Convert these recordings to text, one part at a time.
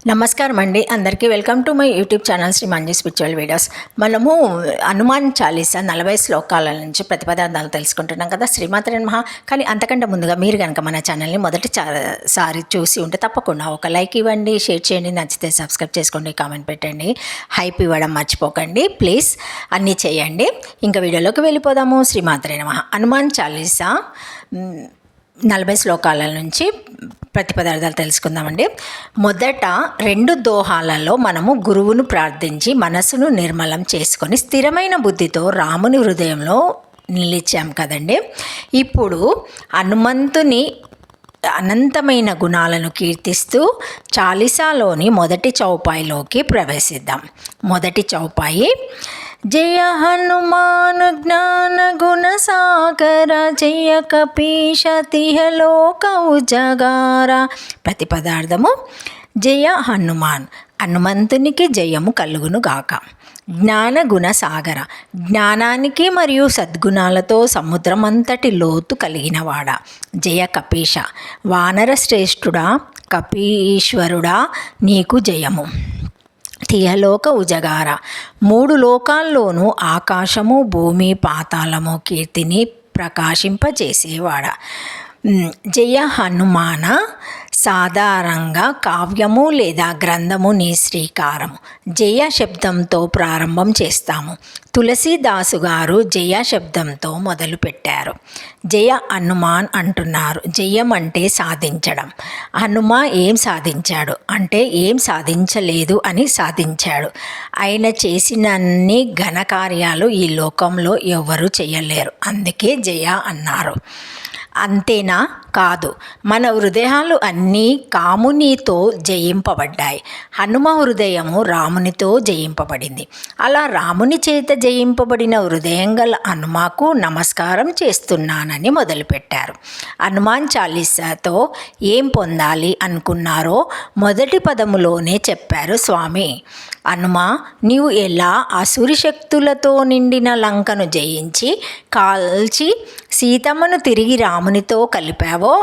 నమస్కారం అండి. అందరికీ welcome to my YouTube channel Sri Manju spiritual videos. మనము హనుమాన్ చాలీసా 40 శ్లోకాల నుంచి ప్రతిపదార్థాలు తెలుసుకుంటున్నాం కదా, శ్రీమాత్రే నమః. కానీ అంతకంటే ముందుగా మీరు కనుక మన ఛానల్ని సారి చూసి ఉంటే తప్పకుండా ఒక లైక్ ఇవ్వండి, షేర్ చేయండి, నచ్చితే సబ్స్క్రైబ్ చేసుకోండి, కామెంట్ పెట్టండి, హైప్ ఇవ్వడం మర్చిపోకండి ప్లీజ్. అన్నీ చేయండి. ఇంకా వీడియోలోకి వెళ్ళిపోదాము. శ్రీమాత్రే నమః. హనుమాన్ చాలీసా 40 శ్లోకాల నుంచి ప్రతిపదార్థాలు తెలుసుకుందామండి. మొదట 2 దోహాలలో మనము గురువును ప్రార్థించి మనసును నిర్మలం చేసుకొని స్థిరమైన బుద్ధితో రాముని హృదయంలో నిలిచాం కదండి. ఇప్పుడు హనుమంతుని అనంతమైన గుణాలను కీర్తిస్తూ చాలీసాలోని మొదటి చౌపాయిలోకి ప్రవేశిద్దాం. మొదటి చౌపాయి: జయ హనుమాన్ జ్ఞాన గుణ సాగర, జయ కపీశ తిహలోక ఉజగార. ప్రతిపదార్థము: జయ హనుమాన్, హనుమంతునికి జయము కలుగును గాక. జ్ఞాన గుణ సాగర, జ్ఞానానికి మరియు సద్గుణాలతో సముద్రమంతటి లోతు కలిగినవాడ. జయ కపీశ, వానర శ్రేష్ఠుడా కపీశ్వరుడా నీకు జయము. తిహలోక ఉజగార, 3 లోకాల్లోనూ ఆకాశము భూమి పాతాళము కీర్తిని ప్రకాశింపజేసేవాడ. జయ హనుమాన, సాధారణంగా కావ్యము లేదా గ్రంథము నీ శ్రీకారము. జయ శబ్దంతో ప్రారంభం చేస్తాము. తులసీదాసు గారు జయ శబ్దంతో మొదలుపెట్టారు. జయ హనుమాన్ అంటున్నారు. జయం అంటే సాధించడం. హనుమ ఏం సాధించాడు అంటే ఏం సాధించలేదు అని సాధించాడు. ఆయన చేసినన్ని ఘనకార్యాలు ఈ లోకంలో ఎవరు చేయలేరు, అందుకే జయ అన్నారు. అంతేనా? కాదు, మన హృదయాలు అన్నీ కామునితో జయింపబడ్డాయి. హనుమ హృదయము రామునితో జయింపబడింది. అలా రాముని చేత జయింపబడిన హృదయం గల హనుమకు నమస్కారం చేస్తున్నానని మొదలుపెట్టారు. హనుమాన్ చాలీసాతో ఏం పొందాలి అనుకున్నారో మొదటి పదములోనే చెప్పారు స్వామి. హనుమ, నీవు ఎలా అసురి శక్తులతో నిండిన లంకను జయించి కాల్చి సీతమ్మను తిరిగి రామునితో కలిపావో,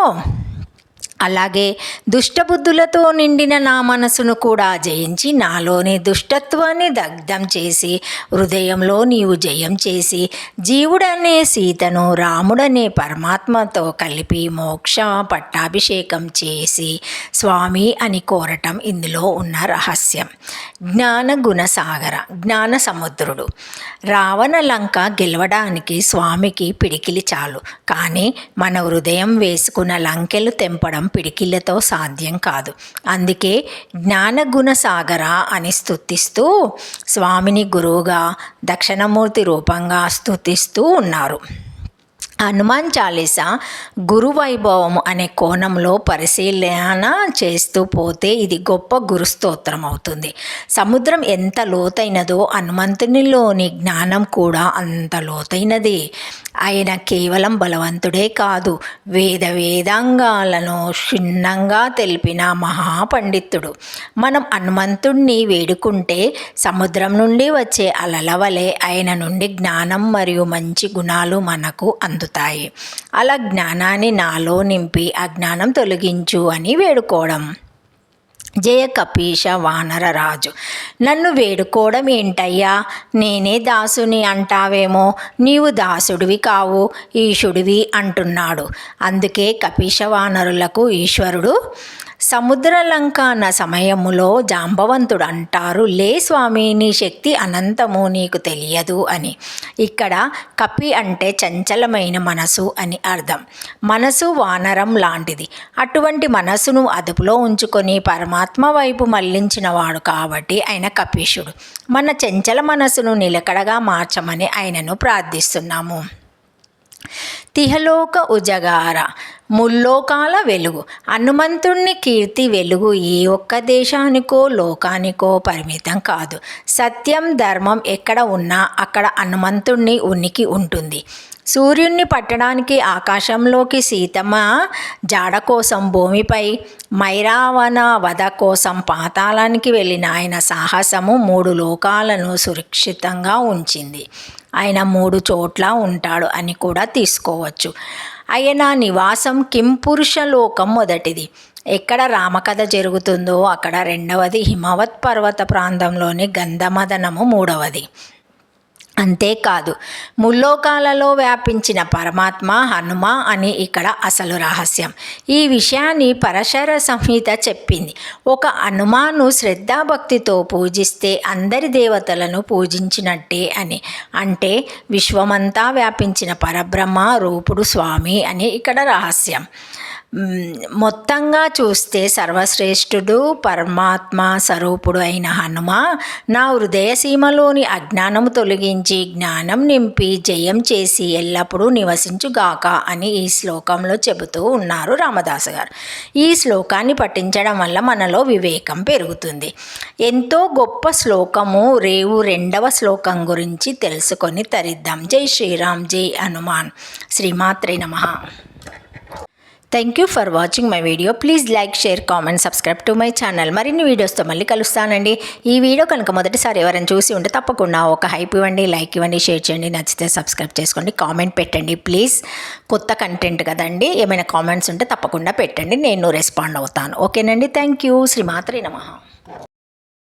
అలాగే దుష్టబుద్ధులతో నిండిన నా మనసును కూడా జయించి నాలోని దుష్టత్వాన్ని దగ్ధం చేసి హృదయంలో నీవు జయం చేసి జీవుడనే సీతను రాముడనే పరమాత్మతో కలిపి మోక్ష పట్టాభిషేకం చేసి స్వామి అని కోరటం ఇందులో ఉన్న రహస్యం. జ్ఞాన గుణసాగర, జ్ఞాన సముద్రుడు. రావణ లంక గెలవడానికి స్వామికి పిడికిలి చాలు, కానీ మన హృదయం వేసుకున్న లంకెలు తెంపడం పిడికిళ్లతో సాధ్యం కాదు. అందుకే జ్ఞానగుణ సాగర అని స్తుతిస్తూ స్వామిని గురువుగా దక్షిణమూర్తి రూపంగా స్తుతిస్తూ ఉన్నారు. హనుమాన్ చాలీసా గురు వైభవము అనే కోణంలో పరిశీలన చేస్తూ పోతే ఇది గొప్ప గురుస్తోత్రం అవుతుంది. సముద్రం ఎంత లోతైనదో హనుమంతునిలోని జ్ఞానం కూడా అంత లోతైనది. ఆయన కేవలం బలవంతుడే కాదు, వేదాంగాలను క్షుణ్ణంగా తెలిపిన మహాపండితుడు. మనం హనుమంతుణ్ణి వేడుకుంటే సముద్రం నుండి వచ్చే అలల వలె ఆయన నుండి జ్ఞానం మరియు మంచి గుణాలు మనకు అందుతాయి. అలా జ్ఞానాన్ని నాలో నింపి అజ్ఞానం తొలగించు అని వేడుకోవడం. జయ కపీశ వానర రాజు, నన్ను వేడుకోవడం ఏంటయ్యా, నేనే దాసుని అంటావేమో, నీవు దాసుడివి కావు ఈశుడివి అంటున్నాడు. అందుకే కపీశ వానరులకు ఈశ్వరుడు. సముద్రలంకన సమయములో జాంబవంతుడు అంటారు, లే స్వామి, నీ శక్తి అనంతము, నీకు తెలియదు అని. ఇక్కడ కపి అంటే చంచలమైన మనసు అని అర్థం. మనసు వానరం లాంటిది. అటువంటి మనసును అదుపులో ఉంచుకొని పరమాత్మ వైపు మళ్లించిన వాడు కాబట్టి ఆయన కపీశుడు. మన చంచల మనసును నిలకడగా మార్చమని ఆయనను ప్రార్థిస్తున్నాము. తిహలోక ఉజగార, ముల్లోకాల వెలుగు. హనుమంతుణ్ణి కీర్తి వెలుగు ఏ ఒక్క దేశానికో లోకానికో పరిమితం కాదు. సత్యం ధర్మం ఎక్కడ ఉన్నా అక్కడ హనుమంతుణ్ణి ఉనికి ఉంటుంది. సూర్యుణ్ణి పట్టడానికి ఆకాశంలోకి సీతమ్మ జాడ కోసం భూమిపై, మైరావణ వధ కోసం పాతాళానికి వెళ్ళిన ఆయన సాహసము 3 లోకాలను సురక్షితంగా ఉంచింది. ఆయన 3 చోట్ల ఉంటాడు అని కూడా తీసుకోవచ్చు. ఆయన నివాసం కింపురుష లోకం మొదటిది. ఎక్కడ రామకథ జరుగుతుందో అక్కడ రెండవది, హిమవత్ పర్వత ప్రాంతంలోని గంధమదనము మూడవది. అంతేకాదు, ముల్లోకాలలో వ్యాపించిన పరమాత్మ హనుమ అని ఇక్కడ అసలు రహస్యం. ఈ విషయాన్ని పరశర సంహిత చెప్పింది. ఒక హనుమాను శ్రద్ధాభక్తితో పూజిస్తే అందరి దేవతలను పూజించినట్టే అని. అంటే విశ్వమంతా వ్యాపించిన పరబ్రహ్మ రూపుడు స్వామి అని ఇక్కడ రహస్యం. మొత్తంగా చూస్తే సర్వశ్రేష్ఠుడు పరమాత్మ స్వరూపుడు అయిన హనుమ నా హృదయ సీమలోని అజ్ఞానము తొలగించి జ్ఞానం నింపి జయం చేసి ఎల్లప్పుడూ నివసించుగాక అని ఈ శ్లోకంలో చెబుతూ ఉన్నారు రామదాసు గారు. ఈ శ్లోకాన్ని పఠించడం వల్ల మనలో వివేకం పెరుగుతుంది. ఎంతో గొప్ప శ్లోకము. రేవు రెండవ శ్లోకం గురించి తెలుసుకొని తరిద్దాం. జై శ్రీరామ్, జై హనుమాన్. శ్రీమాత్రే నమః. Thank you for watching my video. Please like, share, comment, subscribe to my channel. మరిన్ని వీడియోస్తో మళ్ళీ కలుస్తానండి. ఈ వీడియో కనుక మొదటిసారి ఎవరైనా చూసి ఉంటే తప్పకుండా ఒక హైప్ ఇవ్వండి, లైక్ ఇవ్వండి, షేర్ చేయండి. నచ్చితే సబ్స్క్రైబ్ చేసుకోండి, కామెంట్ పెట్టండి ప్లీజ్. కొత్త కంటెంట్ కదండి, ఏమైనా కామెంట్స్ ఉంటే తప్పకుండా పెట్టండి, నేను రెస్పాండ్ అవుతాను. ఓకేనండి, థ్యాంక్ యూ. శ్రీమాత్రే నమః.